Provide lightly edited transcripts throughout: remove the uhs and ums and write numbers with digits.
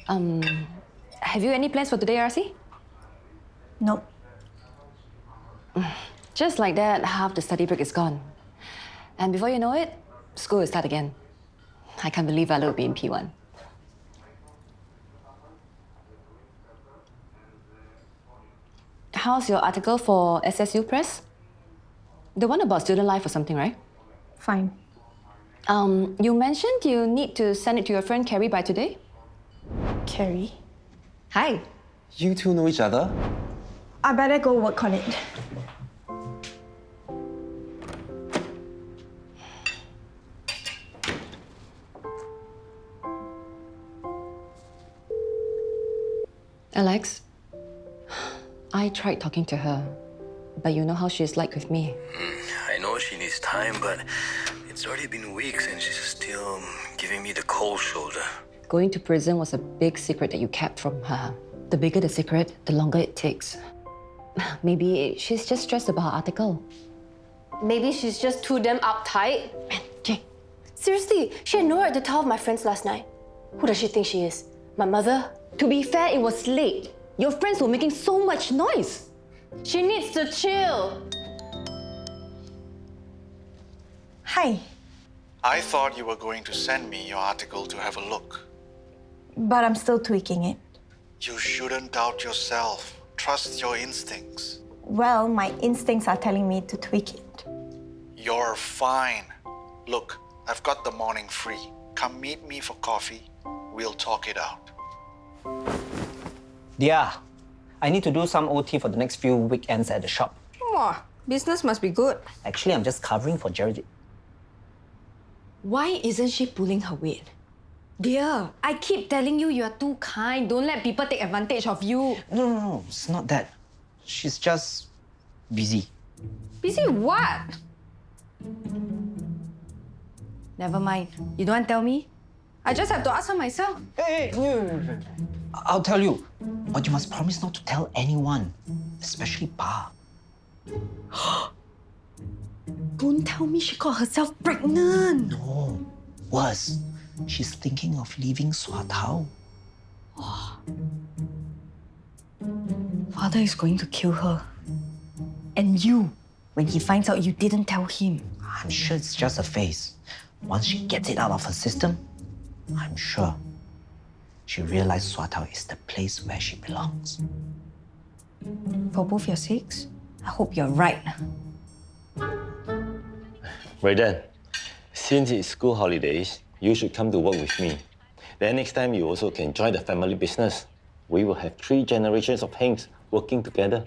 Um, have you any plans for today, Arasi? Nope. Just like that, half the study break is gone. And before you know it, school will start again. I can't believe Violet will be in P1. How's your article for SSU Press? The one about student life or something, right? Fine. You mentioned you need to send it to your friend Carrie by today? Carrie? Hi. You two know each other? I better go work on it. Alex, I tried talking to her, but you know how she is like with me. I know she needs time, but it's already been weeks and she's still giving me the cold shoulder. Going to prison was a big secret that you kept from her. The bigger the secret, the longer it takes. Maybe she's just stressed about her article. Maybe she's just too damn uptight. Jay. Seriously, she had nowhere to tell my friends last night. Who does she think she is? My mother? To be fair, it was late. Your friends were making so much noise. She needs to chill. Hi. I thought you were going to send me your article to have a look. But I'm still tweaking it. You shouldn't doubt yourself. Trust your instincts. Well, my instincts are telling me to tweak it. You're fine. Look, I've got the morning free. Come meet me for coffee. We'll talk it out. Yeah, I need to do some OT for the next few weekends at the shop. Wow, business must be good. Actually, I'm just covering for Geraldine. Why isn't she pulling her weight? Dear, I keep telling you are too kind. Don't let people take advantage of you. No, it's not that. She's just busy. Busy what? Never mind. You don't want to tell me? I just have to ask her myself. Hey, no. I'll tell you, but you must promise not to tell anyone, especially Pa. Don't tell me she got herself pregnant. No, worse, she's thinking of leaving Swatao. Father is going to kill her. And you, when he finds out you didn't tell him. I'm sure it's just a phase. Once she gets it out of her system, I'm sure she realizes Swatao is the place where she belongs. For both your sakes, I hope you're right. Right then, since it's school holidays, you should come to work with me. Then next time you also can join the family business. We will have 3 generations of Hengs working together.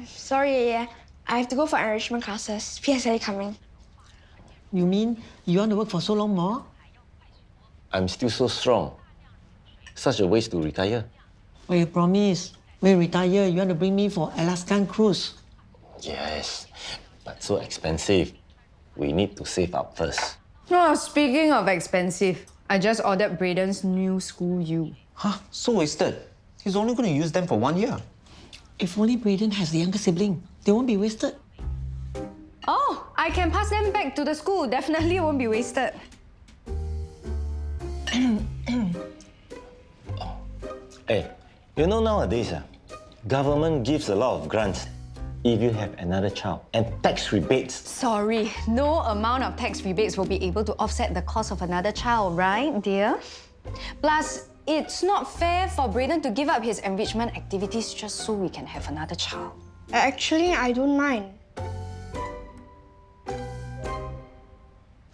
Sorry, yeah. I have to go for enrichment classes. PSLE coming. You mean you want to work for so long more? I'm still so strong. Such a waste to retire. Well, you promise, when you retire, you want to bring me for Alaskan cruise. Yes, but so expensive. We need to save up first. Oh, speaking of expensive, I just ordered Braden's new school U. Huh? So wasted. He's only going to use them for 1 year. If only Braden has the younger sibling, they won't be wasted. Oh, I can pass them back to the school. Definitely won't be wasted. Hey, you know nowadays, government gives a lot of grants if you have another child and tax rebates. Sorry, no amount of tax rebates will be able to offset the cost of another child, right, dear? Plus, it's not fair for Braden to give up his enrichment activities just so we can have another child. Actually, I don't mind.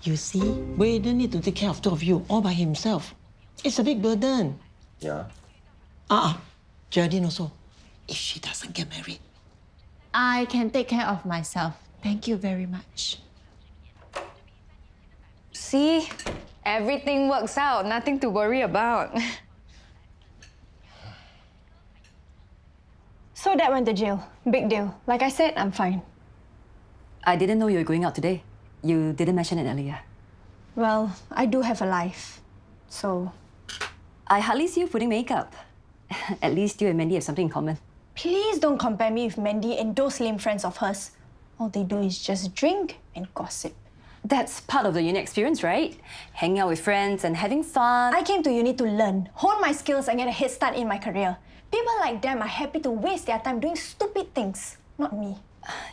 You see, Braden need to take care of 2 of you all by himself. It's a big burden. Yeah. Geraldine also, if she doesn't get married. I can take care of myself. Thank you very much. See? Everything works out. Nothing to worry about. So Dad went to jail. Big deal. Like I said, I'm fine. I didn't know you were going out today. You didn't mention it earlier. Well, I do have a life. So... I hardly see you putting makeup. At least you and Mandy have something in common. Please don't compare me with Mandy and those lame friends of hers. All they do is just drink and gossip. That's part of the uni experience, right? Hanging out with friends and having fun. I came to uni to learn, hone my skills, and get a head start in my career. People like them are happy to waste their time doing stupid things, not me.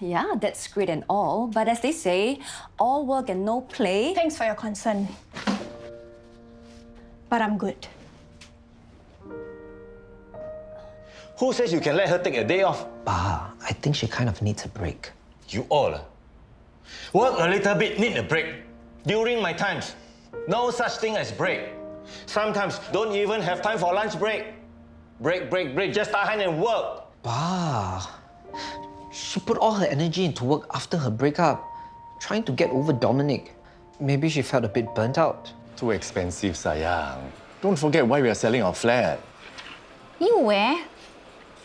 Yeah, that's great and all, but as they say, all work and no play. Thanks for your concern. But I'm good. Who says you can let her take a day off? Pa, I think she kind of needs a break. You all. Work a little bit, need a break. During my times, no such thing as break. Sometimes don't even have time for lunch break. Break, just tahan and work. Pa, she put all her energy into work after her breakup, trying to get over Dominic. Maybe she felt a bit burnt out. Too expensive, sayang. Don't forget why we are selling our flat. You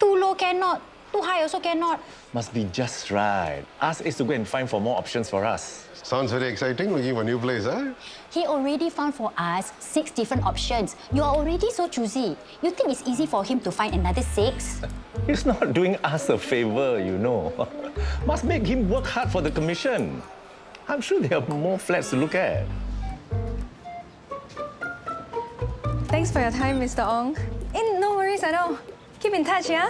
too low cannot, too high also cannot. Must be just right. Ask Ace to go and find for more options for us. Sounds very exciting, looking for a new place, huh? He already found for us 6 different options. You are already so choosy. You think it's easy for him to find another 6? He's not doing us a favor, you know. Must make him work hard for the commission. I'm sure there are more flats to look at. Thanks for your time, Mr. Ong. No worries at all. Keep in touch, yeah?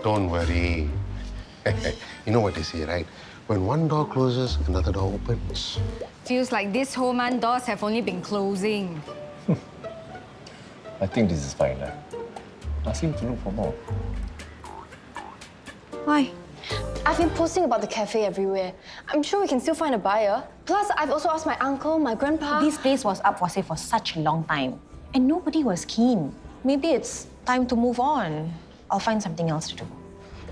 Don't worry. You know what they say, right? When one door closes, another door opens. Feels like this whole month doors have only been closing. I think this is fine. Ask him to look for more. Why? I've been posting about the cafe everywhere. I'm sure we can still find a buyer. Plus, I've also asked my uncle, my grandpa. This place was up for sale for such a long time, and nobody was keen. Maybe it's time to move on. I'll find something else to do.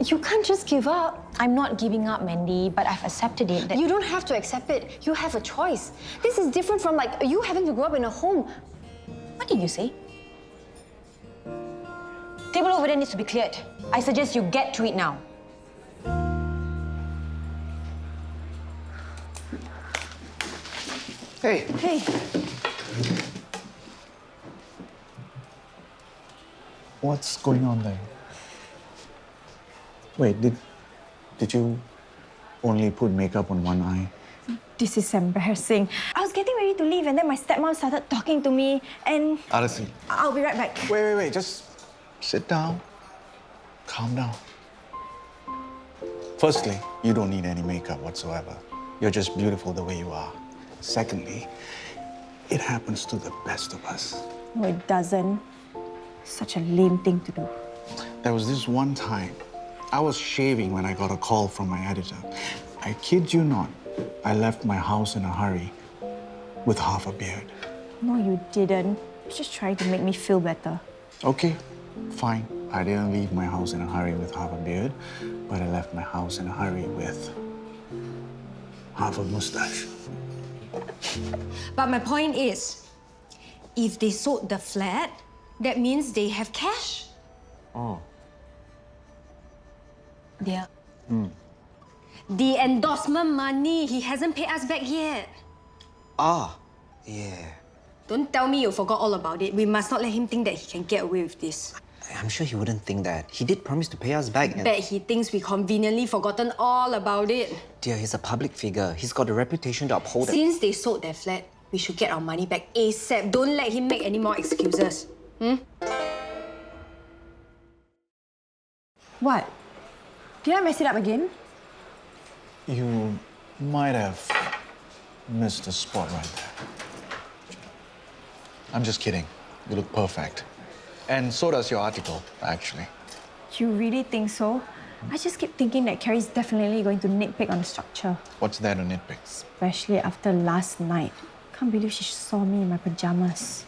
You can't just give up. I'm not giving up, Mandy, but I've accepted it. You don't have to accept it. You have a choice. This is different from like you having to grow up in a home. What did you say? Table over there needs to be cleared. I suggest you get to it now. Hey. Hey. What's going on there? Wait, did you only put makeup on one eye? This is embarrassing. I was getting ready to leave and then my stepmom started talking to me and... Arasi. I'll be right back. Wait. Just sit down. Calm down. Firstly, you don't need any makeup whatsoever. You're just beautiful the way you are. Secondly, it happens to the best of us. No, it doesn't. Such a lame thing to do. There was this one time, I was shaving when I got a call from my editor. I kid you not, I left my house in a hurry with half a beard. No, you didn't. You're just trying to make me feel better. Okay, fine. I didn't leave my house in a hurry with half a beard, but I left my house in a hurry with half a mustache. But my point is, if they sold the flat, that means they have cash. Oh. Yeah. The endorsement money, he hasn't paid us back yet. Ah, yeah. Don't tell me you forgot all about it. We must not let him think that he can get away with this. I'm sure he wouldn't think that. He did promise to pay us back. And... Bet he thinks we conveniently forgotten all about it. Dear, he's a public figure. He's got a reputation to uphold. Since they sold their flat, we should get our money back ASAP. Don't let him make any more excuses. What? Did I mess it up again? You might have missed the spot right there. I'm just kidding. You look perfect. And so does your article, actually. You really think so? I just keep thinking that Carrie's definitely going to nitpick on the structure. What's there to nitpick? Especially after last night. Can't believe she saw me in my pajamas.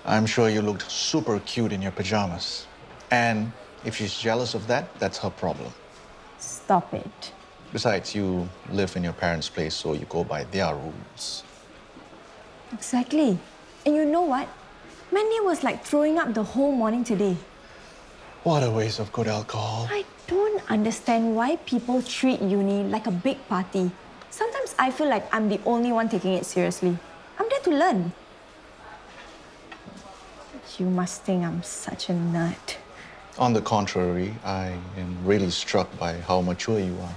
I'm sure you looked super cute in your pajamas. And if she's jealous of that, that's her problem. Stop it. Besides, you live in your parents' place, so you go by their rules. Exactly. And you know what? Mandy was like throwing up the whole morning today. What a waste of good alcohol. I don't understand why people treat uni like a big party. Sometimes I feel like I'm the only one taking it seriously. I'm there to learn. You must think I'm such a nerd. On the contrary, I am really struck by how mature you are.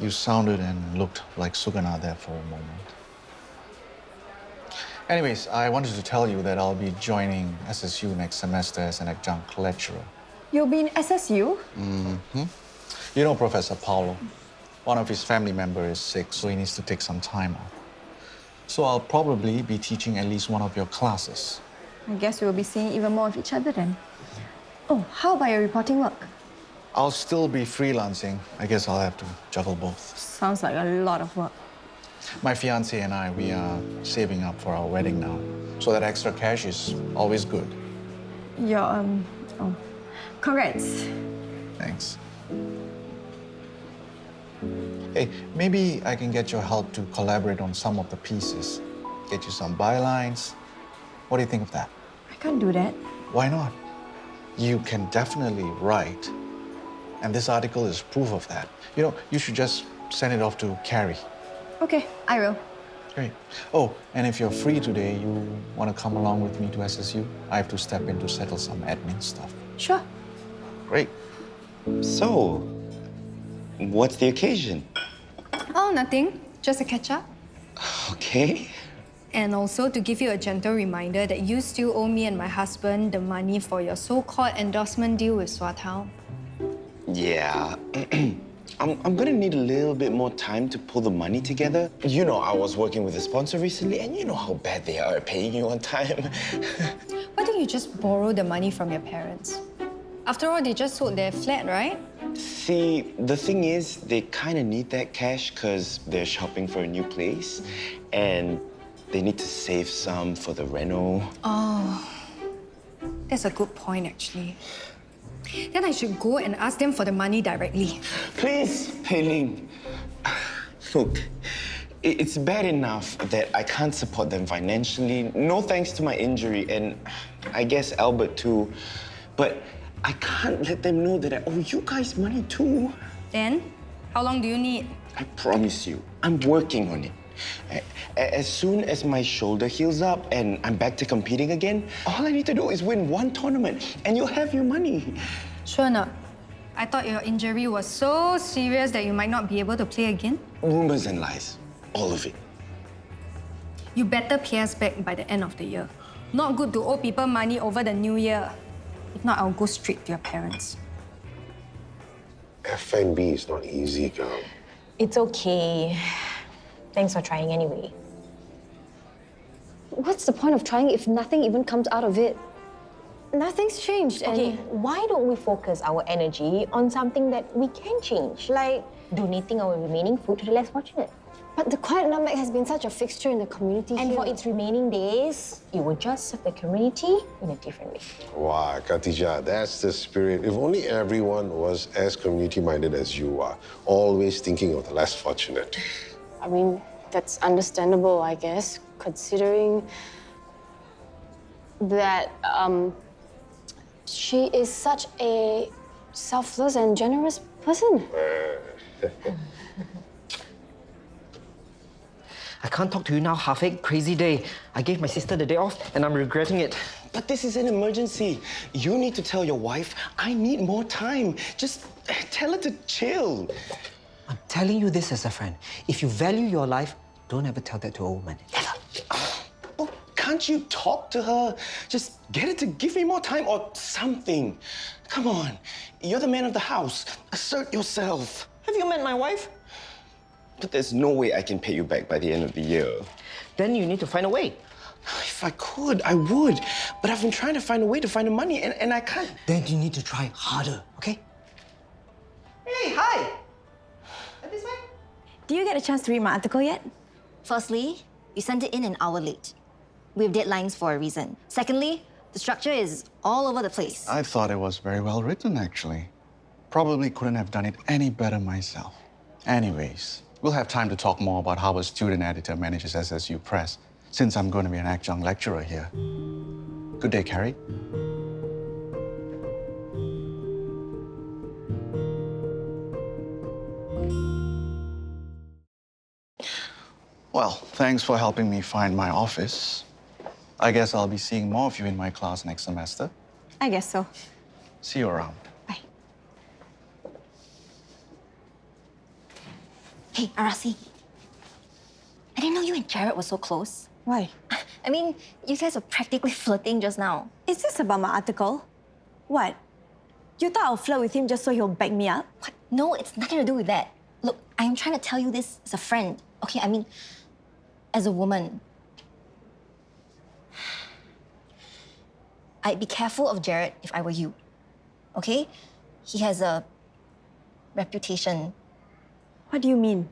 You sounded and looked like Sugana there for a moment. Anyways, I wanted to tell you that I'll be joining SSU next semester as an adjunct lecturer. You'll be in SSU? Mm-hmm. You know Professor Paulo. One of his family members is sick, so he needs to take some time off. So I'll probably be teaching at least one of your classes. I guess we'll be seeing even more of each other then. Oh, how about your reporting work? I'll still be freelancing. I guess I'll have to juggle both. Sounds like a lot of work. My fiancée and I, we are saving up for our wedding now. So that extra cash is always good. Oh, congrats. Thanks. Hey, maybe I can get your help to collaborate on some of the pieces. Get you some bylines. What do you think of that? I can't do that. Why not? You can definitely write. And this article is proof of that. You know, you should just send it off to Carrie. Okay, I will. Great. Oh, and if you're free today, you want to come along with me to SSU? I have to step in to settle some admin stuff. Sure. Great. So, what's the occasion? Oh, nothing. Just a catch-up. Okay. And also to give you a gentle reminder that you still owe me and my husband the money for your so-called endorsement deal with Swatao. Yeah. I'm gonna need a little bit more time to pull the money together. You know, I was working with a sponsor recently, and you know how bad they are at paying you on time. Why don't you just borrow the money from your parents? After all, they just sold their flat, right? See, the thing is, they kind of need that cash because they're shopping for a new place, and they need to save some for the reno. Oh, that's a good point, actually. Then I should go and ask them for the money directly. Please, Pei Ling. Look, it's bad enough that I can't support them financially, no thanks to my injury, and I guess Albert too. But I can't let them know that I owe you guys money too. Then, how long do you need? I promise you, I'm working on it. As soon as my shoulder heals up and I'm back to competing again, all I need to do is win one tournament and you'll have your money. Sure not. I thought your injury was so serious that you might not be able to play again. Rumors and lies, all of it. You better pay us back by the end of the year. Not good to owe people money over the new year. If not, I'll go straight to your parents. FNB is not easy, girl. It's okay. Thanks for trying anyway. What's the point of trying if nothing even comes out of it? Nothing's changed. Okay, why don't we focus our energy on something that we can change? Like donating our remaining food to the less fortunate. But the Quiet Nutmeg has been such a fixture in the community And here. for its remaining days, it will just serve the community in a different way. Wow, Khatija, that's the spirit. If only everyone was as community-minded as you are, always thinking of the less fortunate. I mean, that's understandable, I guess, considering that she is such a selfless and generous person. I can't talk to you now, half-baked, crazy day. I gave my sister the day off and I'm regretting it. But this is an emergency. You need to tell your wife, I need more time. Just tell her to chill. I'm telling you this as a friend. If you value your life, don't ever tell that to a woman. Ever. Oh, can't you talk to her? Just get her to give me more time or something. Come on. You're the man of the house. Assert yourself. Have you met my wife? But there's no way I can pay you back by the end of the year. Then you need to find a way. If I could, I would. But I've been trying to find a way to find the money and I can't. Then you need to try harder, okay? Hey, hi! This way? Do you get a chance to read my article yet? Firstly, you sent it in an hour late. We have deadlines for a reason. Secondly, the structure is all over the place. I thought it was very well written, actually. Probably couldn't have done it any better myself. Anyways, we'll have time to talk more about how a student editor manages SSU Press, since I'm going to be an adjunct lecturer here. Good day, Carrie. Well, thanks for helping me find my office. I guess I'll be seeing more of you in my class next semester. I guess so. See you around. Hey, Arasi. I didn't know you and Jared were so close. Why? I mean, you guys were practically flirting just now. Is this about my article? What? You thought I'll flirt with him just so he'll back me up? What? No, it's nothing to do with that. Look, I am trying to tell you this as a friend. Okay, I mean, as a woman. I'd be careful of Jared if I were you. Okay? He has a reputation. What do you mean?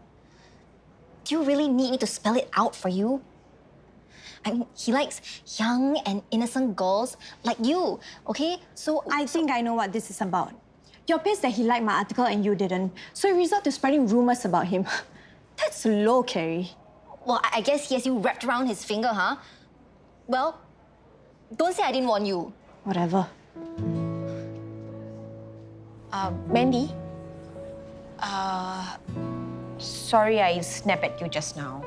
Do you really need me to spell it out for you? I mean, he likes young and innocent girls like you, okay? So I think I know what this is about. You're pissed that he liked my article and you didn't, so you resort to spreading rumors about him. That's low, Carrie. Well, I guess he has you wrapped around his finger, huh? Well, don't say I didn't warn you. Whatever. Mandy? Sorry I snapped at you just now.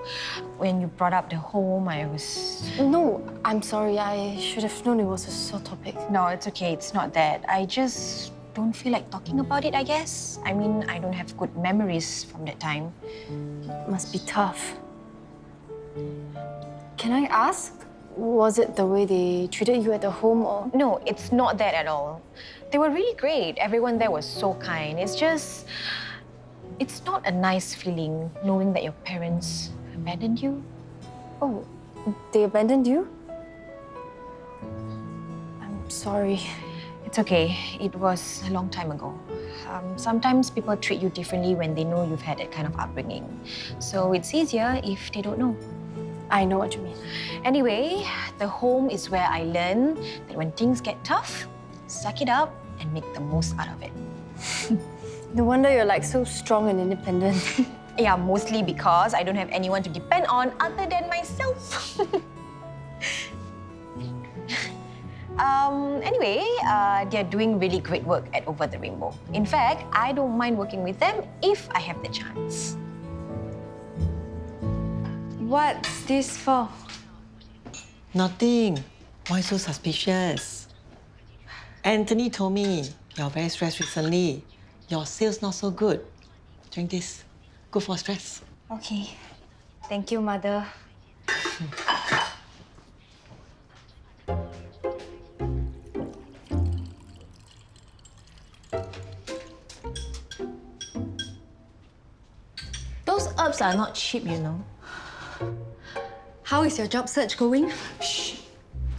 When you brought up the home, I was... No, I'm sorry. I should have known it was a sore topic. No, it's okay. It's not that. I just don't feel like talking about it, I guess. I mean, I don't have good memories from that time. Must be tough. Can I ask? Was it the way they treated you at the home or...? No, it's not that at all. They were really great. Everyone there was so kind. It's just... It's not a nice feeling knowing that your parents abandoned you. Oh, they abandoned you? I'm sorry. It's okay. It was a long time ago. Sometimes people treat you differently when they know you've had that kind of upbringing. So it's easier if they don't know. I know what you mean. Anyway, the home is where I learn that when things get tough, suck it up and make the most out of it. No wonder you're like so strong and independent. Yeah, mostly because I don't have anyone to depend on other than myself. Anyway, they're doing really great work at Over the Rainbow. In fact, I don't mind working with them if I have the chance. What's this for? Nothing. Why so suspicious? Anthony told me you're very stressed recently. Your sales not so good. Drink this. Good for stress. Okay. Thank you, Mother. Those herbs are not cheap, you know. How is your job search going? Shh.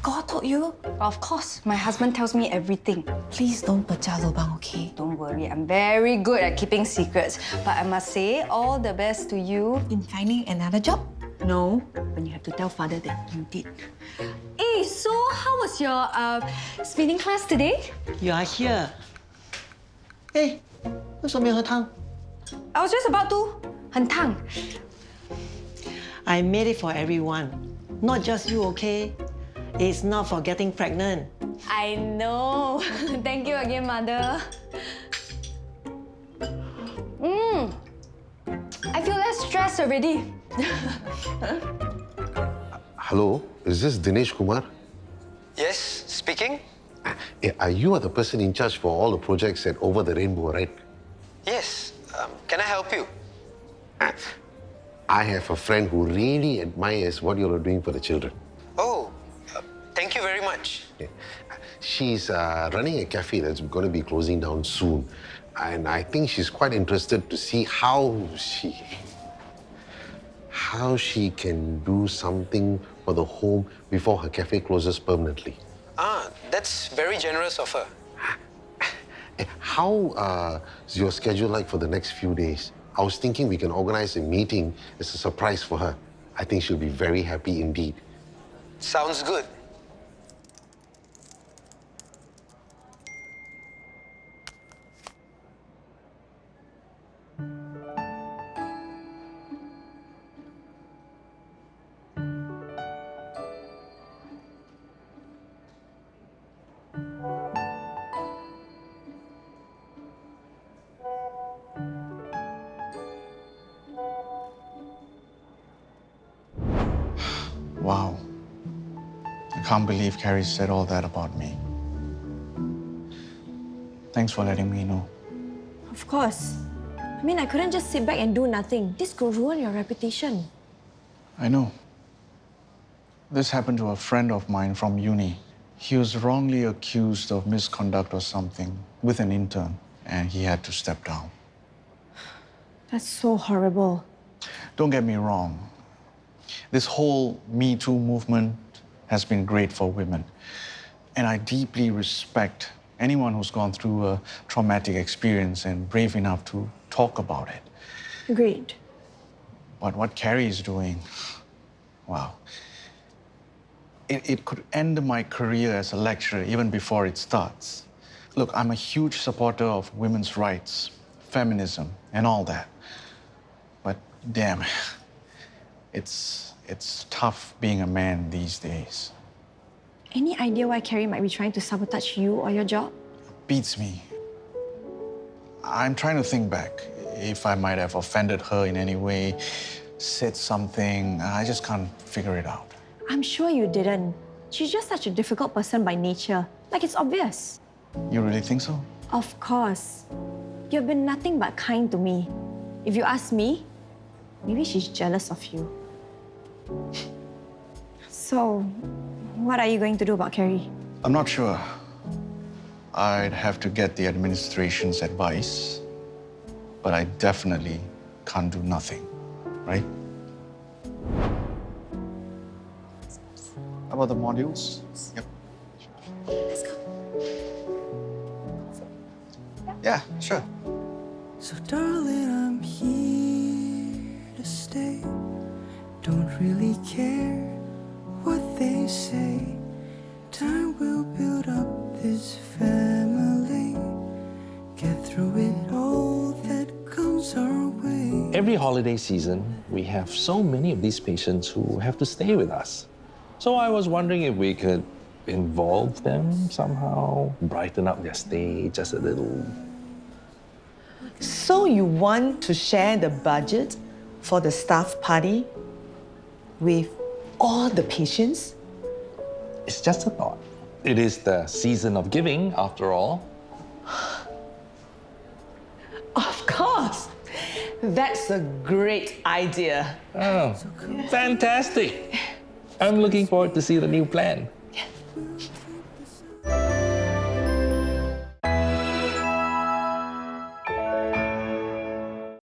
God told you? Of course. My husband tells me everything. Please don't pecah lubang, okay? Don't worry, I'm very good at keeping secrets. But I must say, all the best to you. In finding another job? No, when you have to tell father that you did. Hey, so how was your spinning class today? You are here. Hey, 为什么没有喝汤? I was just about to. 很烫. I made it for everyone. Not just you, okay? It's not for getting pregnant. I know. Thank you again, Mother. I feel less stressed already. Hello, is this Dinesh Kumar? Yes, speaking. You are the person in charge for all the projects at Over the Rainbow, right? Yes. Can I help you? I have a friend who really admires what you are doing for the children. Oh, thank you very much. She's running a cafe that's going to be closing down soon. And I think she's quite interested to see how she can do something for the home before her cafe closes permanently. That's very generous of her. How is your schedule like for the next few days? I was thinking we can organize a meeting as a surprise for her. I think she'll be very happy indeed. Sounds good. Wow. I can't believe Carrie said all that about me. Thanks for letting me know. Of course. I mean, I couldn't just sit back and do nothing. This could ruin your reputation. I know. This happened to a friend of mine from uni. He was wrongly accused of misconduct or something with an intern, and he had to step down. That's so horrible. Don't get me wrong. This whole Me Too movement has been great for women. And I deeply respect anyone who's gone through a traumatic experience and brave enough to talk about it. Agreed. But what Carrie is doing, wow. It could end my career as a lecturer even before it starts. Look, I'm a huge supporter of women's rights, feminism, and all that. But damn, it's tough being a man these days. Any idea why Carrie might be trying to sabotage you or your job? Beats me. I'm trying to think back if I might have offended her in any way, said something. I just can't figure it out. I'm sure you didn't. She's just such a difficult person by nature. Like, it's obvious. You really think so? Of course. You've been nothing but kind to me. If you ask me, maybe she's jealous of you. So, what are you going to do about Carrie? I'm not sure. I'd have to get the administration's advice, but I definitely can't do nothing, right? How about the modules? Yep. Let's go. Yeah, sure. So darling, I'm here to stay. Don't really care what they say. Time will build up this family. Get through it all that comes our way. Every holiday season, we have so many of these patients who have to stay with us. So I was wondering if we could involve them somehow, brighten up their stay just a little. So you want to share the budget for the staff party with all the patients? It's just a thought. It is the season of giving, after all. Of course! That's a great idea. Oh, fantastic. I'm looking forward to see the new plan.